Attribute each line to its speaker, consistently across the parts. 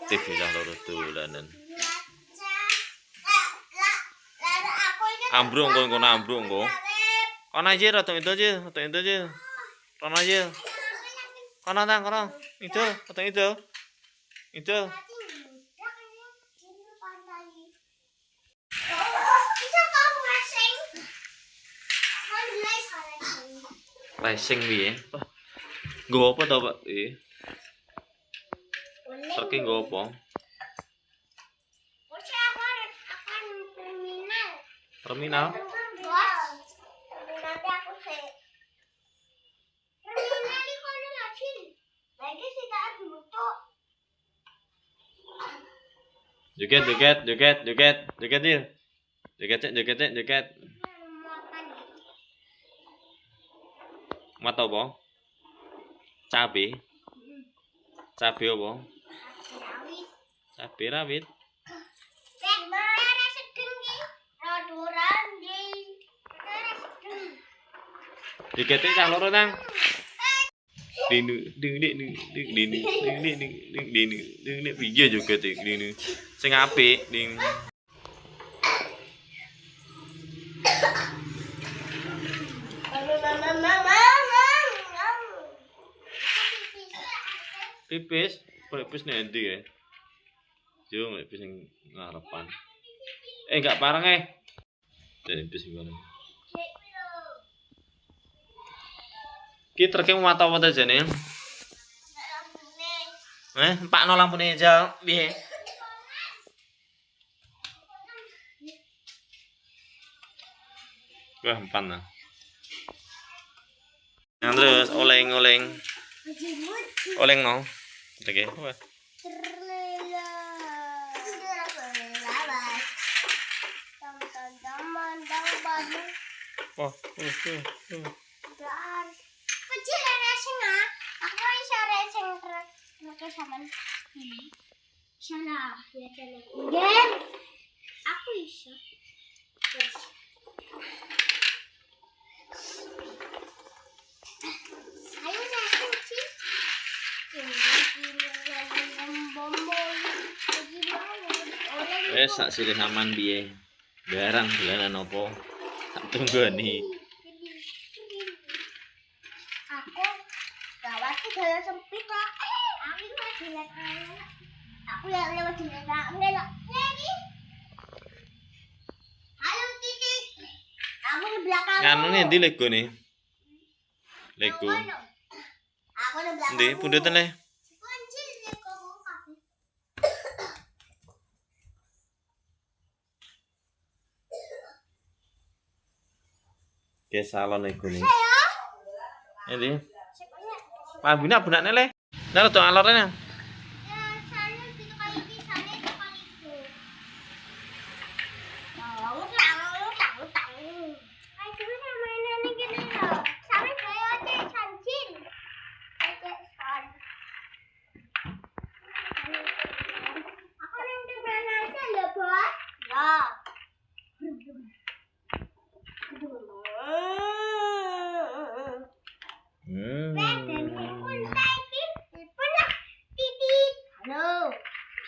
Speaker 1: aktif ya loro dolanan. Ambruk kono ambruk kok. Kono aja rata itu aja. Kono aja. Kono tang kono. Itu, rata itu. Itu. Racing piye? Nggo apa to, Pak? Truk nggo apa? Terminal.
Speaker 2: Nanti aku sih. Terminal iki kono lho, Cil. Lagi sih tak butuh.
Speaker 1: Joget. Joget dia. Joget. Mata apa? Cabe apa? Cabe rawit. Dikete cah loro nang. Dinu piye joget iki. Sing apik ning. Pipis nek endi ya? Yo pipis sing ngarepan. Enggak pareng pipis sing ngono. Ki treke mata apa ta jane? Pakno lampune aja piye? Wah, empan nah. Yang terus oleng no. Oke. Wah. Wah.
Speaker 2: Kecil racing ah. Aku iso racing terus sama ini. Salah, ya kan. Gen. Aku iso. Ayo racing sih.
Speaker 1: Sak silih aman piye? Barang dolanan opo? Tak tunggoni.
Speaker 2: Aku gawat jalan sempit kok. Aku jalan ayo. Aku lewat jalan ayo. Halo Titik. Aku di belakang.
Speaker 1: Nganu nih ndi Lego nih? Lego.
Speaker 2: Aku di belakang.
Speaker 1: Ndi pundutan le?
Speaker 2: Kunci Lego kafe.
Speaker 1: Ke salon Lego nih. Endi? Pambine abunane le. Nah rada alorene.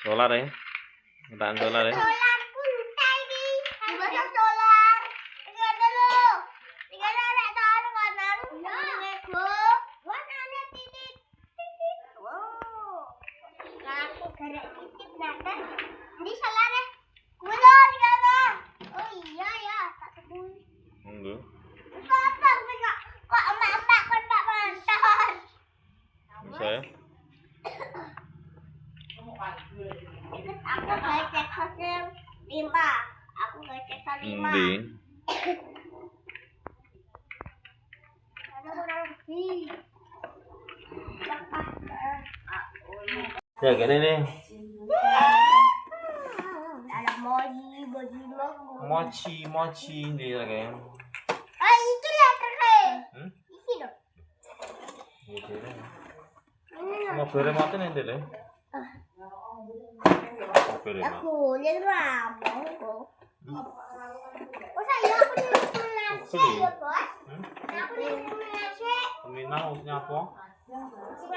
Speaker 1: Solar ya. Tahan solar ya.
Speaker 2: Solar kuntai iki. Gua solar. Iki ada lho. Iki ada rek tahu kanan. Lego. Warnane titik. Wow. Aku garek titik nate. Ini solar ya. Kulo iki ada. Oh iya ya, tak tebul.
Speaker 1: Monggo.
Speaker 2: Apa kok emak-emak kon tak mantan.
Speaker 1: Bisa ya.
Speaker 2: Aku ngecek hasil 5. Aku ngecek hasil 5.
Speaker 1: Ndi?
Speaker 2: Ada kurang lebih.
Speaker 1: Ya gini nih.
Speaker 2: Ada
Speaker 1: Mochi ndi lagi.
Speaker 2: Ah, itu lah terkait. Isi dong.
Speaker 1: Gitu. Mau bere moten ndi le?
Speaker 2: Aku lihat ramah kok. Oh saya aku di Malaysia ya bos. Aku di Malaysia.
Speaker 1: Terminal nyapa?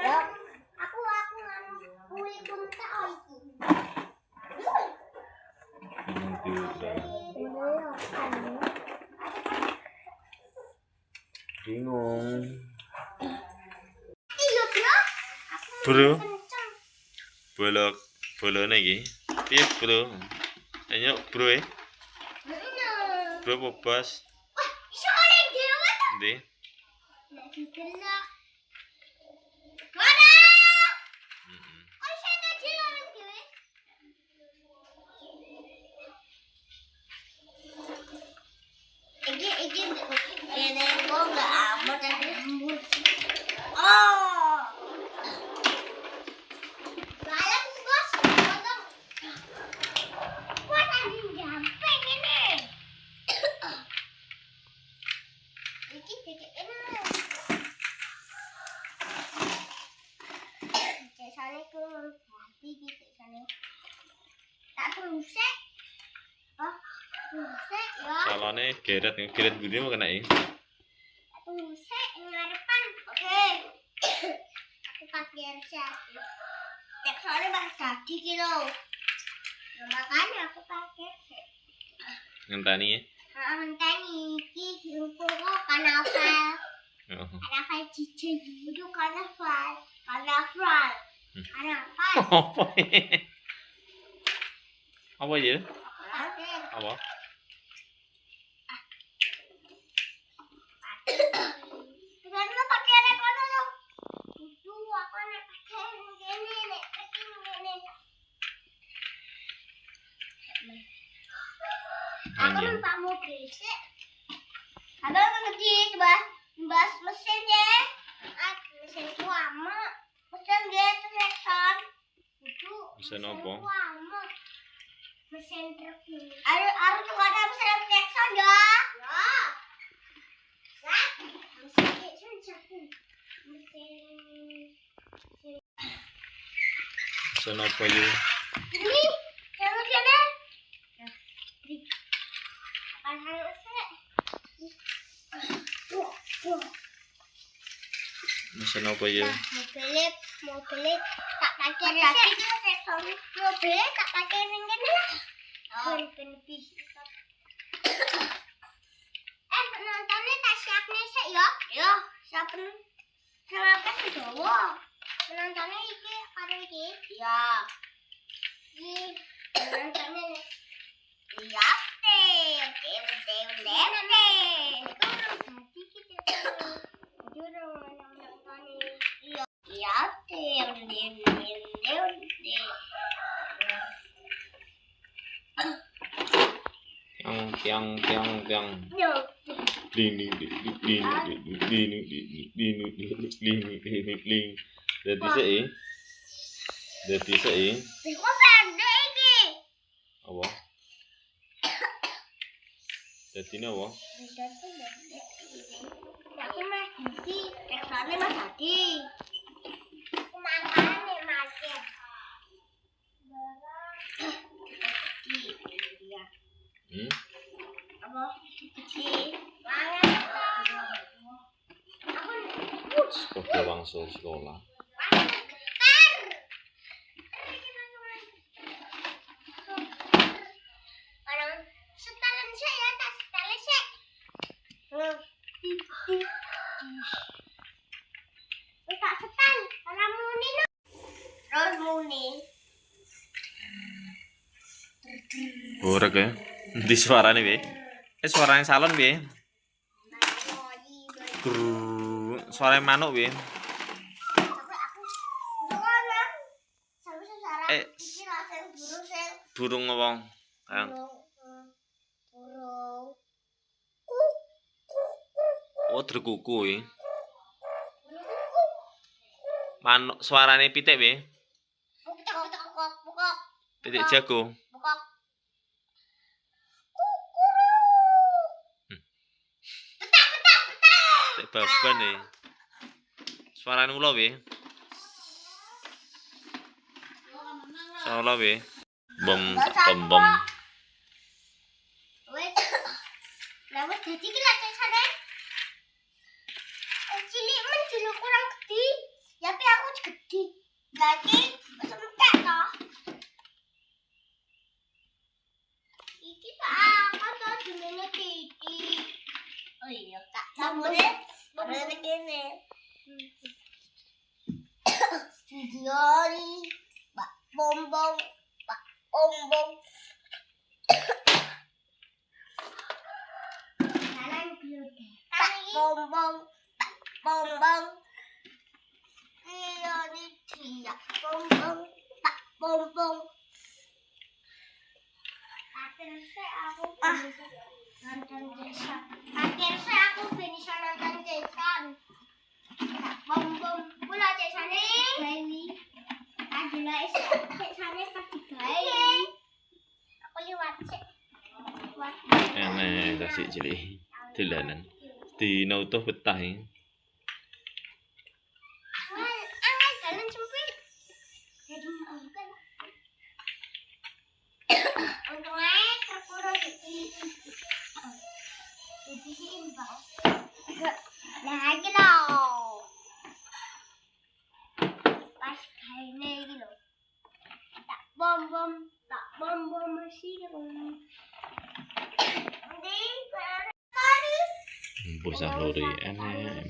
Speaker 2: Ya. Aku kulit kunta iki.
Speaker 1: Bingung.
Speaker 2: Iya, Bro.
Speaker 1: Bro,
Speaker 2: Kenceng.
Speaker 1: bolak bolone iki. Piye, Bro? Ayo, Bro e.
Speaker 2: Bener.
Speaker 1: Bro apa bos?
Speaker 2: Wah, iso oleh dhewe ta?
Speaker 1: Ndi?
Speaker 2: Nek digelak. Mana?
Speaker 1: Heeh.
Speaker 2: Oh, iso tadi oleh dhewe. Iki ini kok enggak amat tapi lembut. Oh. Balap bos, potong. Wah, tadi gampang ini. Iki dikit ini. Cesane ku mati gitu sana. Tak rusek. Oh, rusek ya.
Speaker 1: Salone geret budi mau kena iki.
Speaker 2: Rusek ngarepan. Oke. Aku pakai aja. Teksturnya bakal jadi gitu. Nah, makanya aku pakai.
Speaker 1: Ngenteni e.
Speaker 2: Ngenteni iki kok kanafal.
Speaker 1: Oh.
Speaker 2: Kanafal cici. Itu kanafal. Kanafal. Kanafal.
Speaker 1: Apa iki? Apa ya?
Speaker 2: Oke.
Speaker 1: Apa?
Speaker 2: Dengan lo pakai apa kono lo? Itu aku nek pakai ngene nek pakai ngene. Aku
Speaker 1: Anjing.
Speaker 2: numpak mobil sih. Abang ngerti bahas mesin ya. Mesin lama. Mesin dia tereksan. Itu
Speaker 1: Mesin apa?
Speaker 2: lama. Mesin truk. Aru juga ada mesin tereksan ya. Ya. Lah, mesin tereksan satu. Mesin
Speaker 1: Sen apa ya?
Speaker 2: ini yang sana.
Speaker 1: Mesin apa ya?
Speaker 2: Mobilnya tak pakai mobilnya tak pakai ringin lah. Lebih. Penontonnya tak siapnya sih ya? Ya, siapa? Kenapa sih Jawa? Penontonnya iki ada iki? Ya. Iki penontonnya iya teh.
Speaker 1: Tiang. Ding. Dadi sik.
Speaker 2: Kok pendek iki?
Speaker 1: Apa? Dadine apa?
Speaker 2: Aku mah di teksturnya mah tadi. Makanya macet.
Speaker 1: Hmm?
Speaker 2: Apa? Kecil. Banget. Aku
Speaker 1: Sebagai wangsul sekolah.
Speaker 2: getar. Orang setelan sih ya, tak setelan sih. Tak setel, orang muni no. Terus muni.
Speaker 1: Borek ya. Di suarane piye? Suarane salon piye? Grrrr. Suara manuk piye? Burung apa? Kang. Oh, drekuku iki. Manuk suarane pitik piye? Pitik jago. Pitik baban iki. Suarane ula piye? Suara ula piye? Bom.
Speaker 2: Wes. Lah wes dadi ki lek sana. Cilik men dino kurang gede. Ya tapi aku gede. Lagi wis entek to. ini. Video ini Pak Bombong. Bombong. Ini dia bombong. Akhirnya aku nonton Jason. Akhirnya aku bisa nonton Jason. Bombong. Pula Jason ini. Adalah Jason pasti baik. Aku lihat cek.
Speaker 1: Enak kasih cilik dolanan. Dina utuh betah iki.
Speaker 2: Jalan sempit. Jadi untungnya terkurung di bawah. Lagi loh. Pas kayaknya ini loh. Tak bom masih dong.
Speaker 1: Bosah lori enak.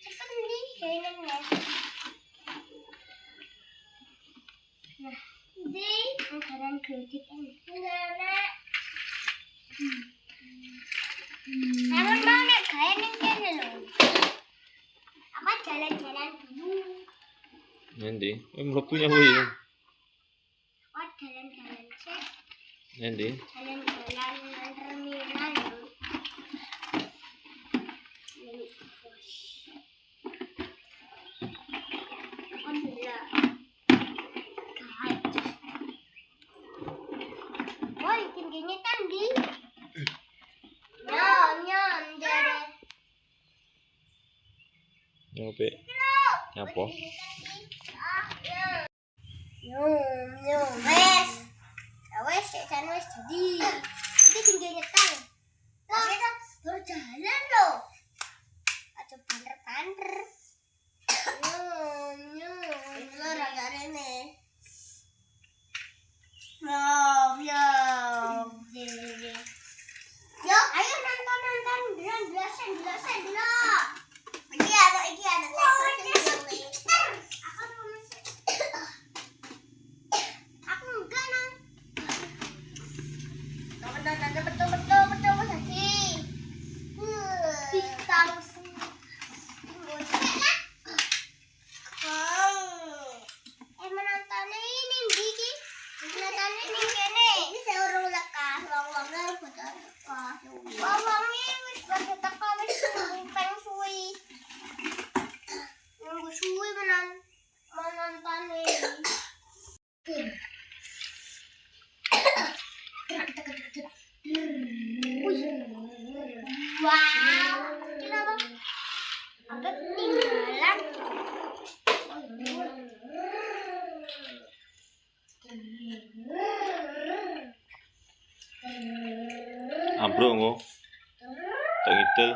Speaker 2: Cepet nih kayaknya. Nah, ini anggaran kredit ini. Enggak. Namun mana kayaknya loh. Apa jalan-jalan dulu.
Speaker 1: Nanti, mlebunya kuwi.
Speaker 2: Oh, jalan-jalan sih.
Speaker 1: Nanti.
Speaker 2: Jalan-jalan terminal. Woi, tingginya tinggi. Nyom, jare.
Speaker 1: Ngopi. Apa?
Speaker 2: Nyom. Wes, Jason wes jadi. Ini tingginya tang. Lah, baru jalan loh. Aja pander-pander. Nyom. Itu rada rene. Nyom. Yo, ayo nonton jelasin dulu. Iki ada aku enggak nang. Nonton betul Saki. Tahu sih. Menonton ini Diki. Menonton ini kene. Ini seorang lekas, wong-wongnya betul. Wong-wongnya wis pada teko wis peng suwi. Nunggu suwi menonton ini. Wow, kenapa? Agak ketinggalan.
Speaker 1: Ambruk engko. Tak ngidul.